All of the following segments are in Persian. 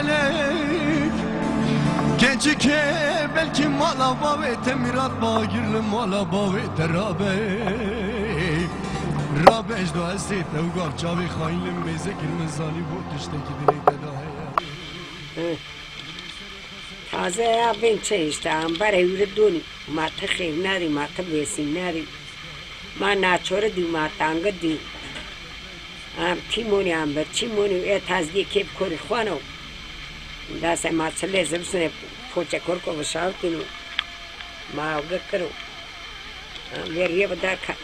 melek Gece ke belki mala bavete mirat bagirli mala bavete rabe Rabe ejdo esete ugar çavi khaylim mezekir mezani bu tişteki dilekte dahe تازه یا بین چه اشتام برای وردونی ما تخیر نری ما تبیسین نری ما ناچور دی ما تانگ دی تیمونی هم بر تیمونی ای تازگی کیب کوری خوانو داسه ما چله زبسونه پوچه کور کو بشاوتینو ما اوگه کرو ویریه بدار کات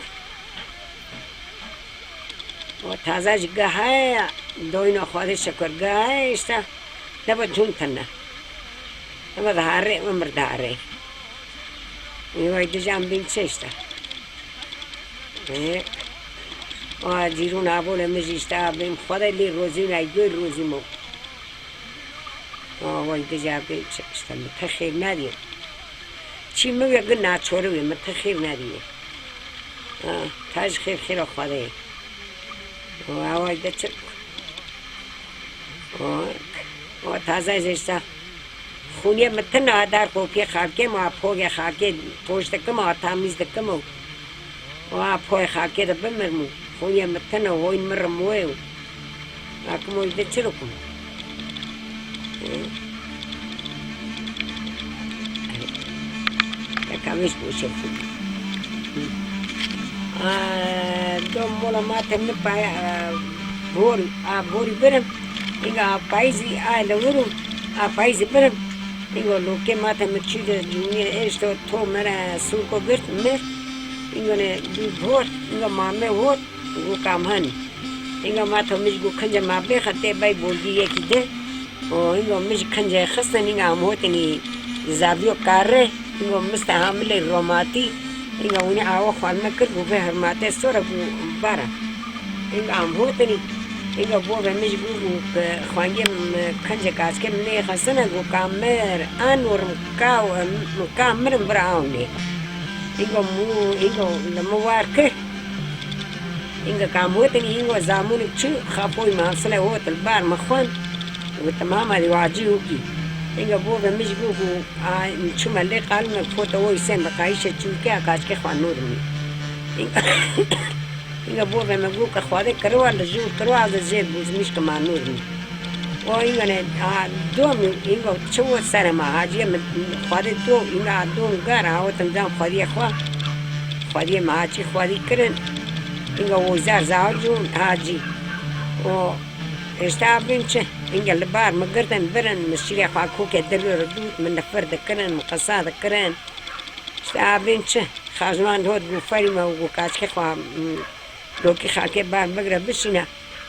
و تازه جگه های دوینو خواهد شکر گه های اشتا دبا جون تنه اما داره عمر داره میوای دجام بین چشتا و دیرون آبول مزیستا بین خدا لی روزی نایگوی روزی مو وای دجام بین چشتا متخیر ندیم چی میگه اگر ناچوروی متخیر ندیم تاج خیر خیر خدای وای دچر و تازه زشتا خونی متن آدار پوپی خاکه ما پوگ خاکه پوشت کم آتامیز دکم و پوی خاکه دا بمرمو خونی متن وین مرموه اکمو ایده چرو کم کامیش پوشه خون دو مولا ماتم نپای بوری برم اینگا پایزی لورو پایزی برم اینگو لوکه ماته مچیده جونیه اشتو تو مرا سوکو گرت مر اینگو نه دو بور اینگو مامه ور اینگو کام هنی اینگو ماته مجگو کنجه ما بخطه بای بولگی یکی ده و اینگو مج کنجه خستن اینگو هم هوتنی زابیو کاره اینگو مستحامل روماتی اینگو اونی آوا خوال مکر گو به هرماته سورا گو بارا اینگو هم هوتنی اینگو بو به میش گو خوانگی کنجه کاس که منی خسنه گو کامر انورم کامرم براونی اینگو نموار که اینگو کاموتنی اینگو زامونی چو خاپوی ماسله هوتل بار مخوان و تمام دی واجی ہوگی اینگو بو به میش گو چو ملی قالم فوتا وی سن بقایشه چو که کاس که خوانور می اینگا بو به مگو که خواده کروال جور کروال زیر بوز میش که مانور می و اینگا نه دومی اینگا چو سر ما حاجی خواده دو اینگا دوم گار آوتم دام خواده ما حاجی خواده کرن اینگا وزار زاو جون حاجی و اشتابین چه اینگا لبار مگردن برن مشیری خواکو که دلو ردود من نفرد کرن مقصاد کرن اشتابین چه خازمان هود گو فریم و گو کاس که خواه لوکی خاکه بار بگره بشینه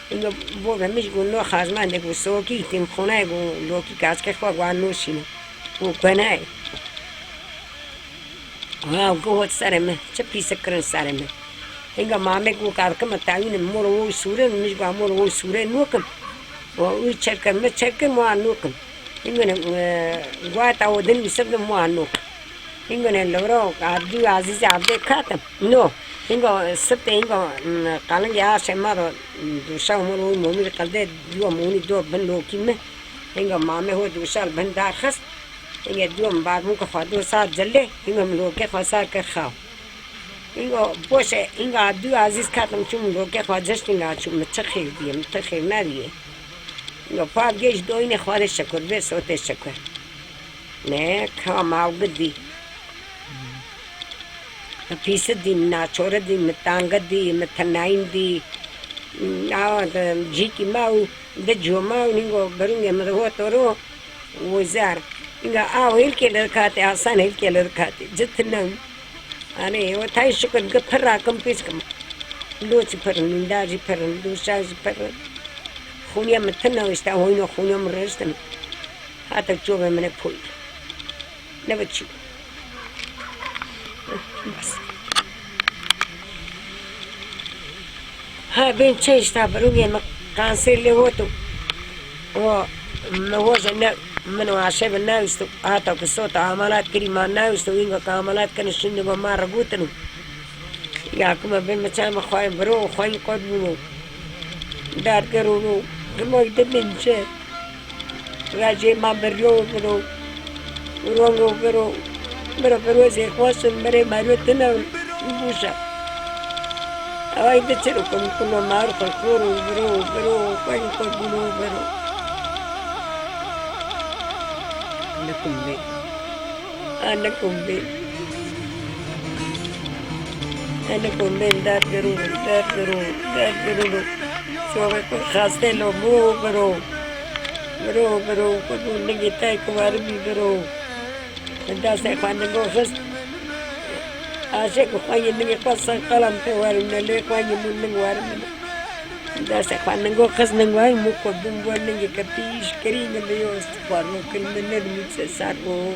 اینگو بو به میش گو نو خازمان ده گو سوکی تیم خونه گو لوکی کاس که خواه گوان نوشینه گو کنه گو هود سرمه چه پیسه کرن سرمه اینگا مامه گو کارکم تاوین مورو وی سوره میش گو مورو وی سوره نوکم و وی چرکم می چرکم مو نوکم اینگو نه گوات او دن میسبم مو نوکم اینگو نه لورو عبدو عزیز عبده کاتم نو اینگو سبت اینگو قالنگی آشه ما رو دوشا مورو مومی قلده دو مونی دو بن لوکی مه اینگو مامه هو دوشا بن دار خست اینگو دو بعد مو که خوا دو ساعت جله اینگو ملوکه خوا سار کر خواو اینگو باشه اینگو عبدو عزیز کاتم چون ملوکه خوا جشت اینگو چون متخیر دیه متخیر ندیه اینگو پاک گیش دوینه خواه شکر به سوته شکر نه کام آوگه دی پیس دی ناچور دی متانگ دی متناین دی جی کی ماو دجو ماو نینگو برونگه مدهو تورو وزار اینگو آو هیل که لرکاته آسان هیل که لرکاته جتنم آنه و تای شکر گفر راکم پیس کم لوچی پرن اندازی پرن دوشازی پرن خونیا متنو استا هوینو خونیا مرستن حتی چوبه منه پوی نبچو بس ها بین چه اشتا بروگه کانسر لیوتو و مهوش منو عشب ناوستو حتی که صوت عملات کری ما ناوستو اینگو که عملات کنه شنده با ما رگوتنو یا کما بین مچام خواهی برو خواهی قد بونو دار کرونو کما ایده بین چه راجع ما بريو برو برو برو برو برو زي خواسم بري مالوتنا بوشا هاي بتشركم كل ما أروح كورو برو برو وين كورو برو لكم بي أنكم بي أنكم بين دار برو دار برو دار برو شو بكون خاصة لو برو برو برو برو كل نجي تاي كواربي برو الناس يخوان نقول عاشق خواني نجي قصة قلم توارمنا ليه خواني من نقوارمنا الناس يخوان نقول خز نقوار موكو دنقوار نجي كبيش كريم اللي يوستفار ممكن من نرمي سارو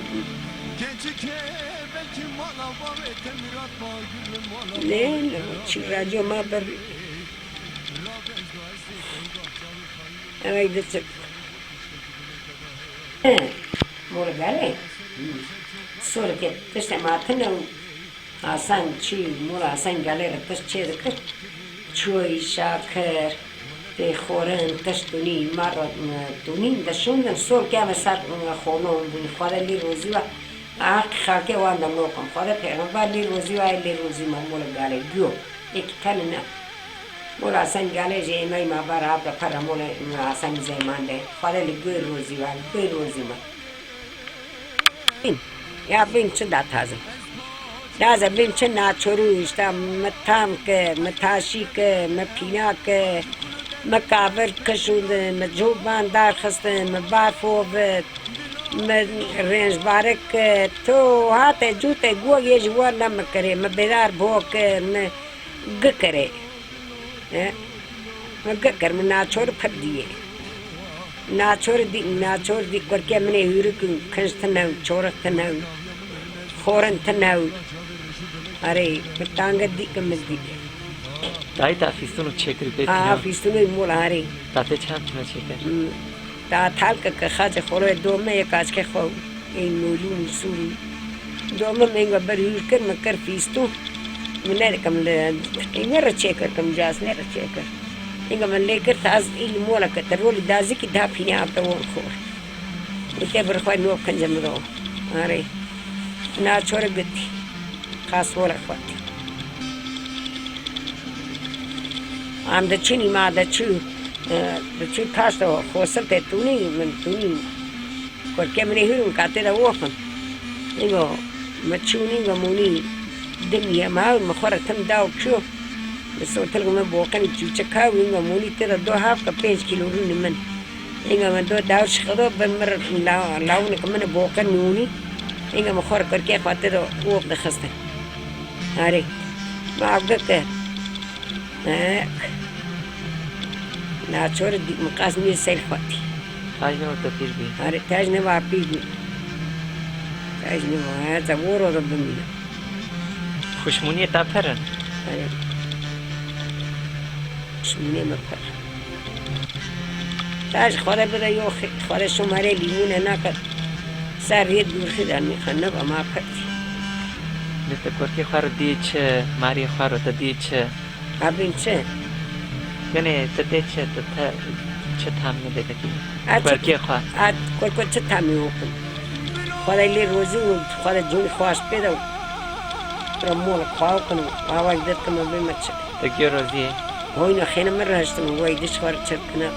ليه شي راجو ما بري أنا يدتك مورا قالي سورة كده تشتماتنا آسان چی مورا آسان قالي رتش چه دکر چوی شاکر به خورن تش دونی مرا دونی دشوندن سور که همه سر خونم بونی خواهد لی روزی و خاکه واندم نوکم خواهد پیغمبر لی روزی و لی روزی ما مورا قالي گیو ایک تن نه مورا آسان قالي جه ایمای ما بار آبرا پر مورا آسان زیمان ده خواهد لی گوی روزی و گوی روزی ما یا بین چه داد هزه دازه بین چه ناچروش تا متام که متاشی که مپینا که مکابر کشوندن مجوبان دار خستن مبارفو بد رنج بارک که تو هاته جوته گو یه جوار نمکره مبیدار بو که مگکره مگکر من ناچور پد دیه ناچور دی کرکه منه هیرکن کنستنو چورختنو خورنتنو آره بتانگ دی کم دی دایی تا فیستونو چکر بیت فیستونو مول آره تاته چند چونه چکر تا تال که خاطر خوره دومه یک از که خو این نولون سوری دومه منگا بریور کر مکر فیستو من کم این را چکر کم جاس نه را چکر اینگا من لیکر تاز این مولا که ترولی دازی که دا پینه آبتا ون خور ایتا برخواه نوب کنجم رو آره ناچور گتی خاص ولا خواتی آم دا چینی ما دا چو کاشتا خوصل تا تونی من تونی کرکه منی هیرون کاته دا وخم اینگا مچونی اینگا مونی دمی همه مخوره تم داو کشو بسو تلقى من بوقني تشكاو إنه موني ترى دو هاف كبيج كيلو روني من إنه من دو داوش خدو بمر لاوني كمان بوقن موني إنه مخور كركي خاطر وقت دخسته هاري ما عقدك ناچور دي مقاسمي سيل خاطي تاج نو تفير بي هاري تاج نو عبيد تاج نو هذا ورو ربنا خوشمونی تا پرن هاري شمونه مپر تاج خوره بده یو خوره شماره لیمونه نکد سر رید دور خیدن میخنه با ما پردی نتا کرکی خوار دی چه ماری خوار تا دی چه آبین چه؟ یعنی تا دی چه تا چه تامی ده کتی کرکی خوار کرکو چه تامی اوکن خوره لی روزی و خوره جون خواست پیدا رمول خواه کنو آواج داد کنو بیمت چه تا گیو روزی هوينا خينا مرة هشتم وايدش خارج شركنا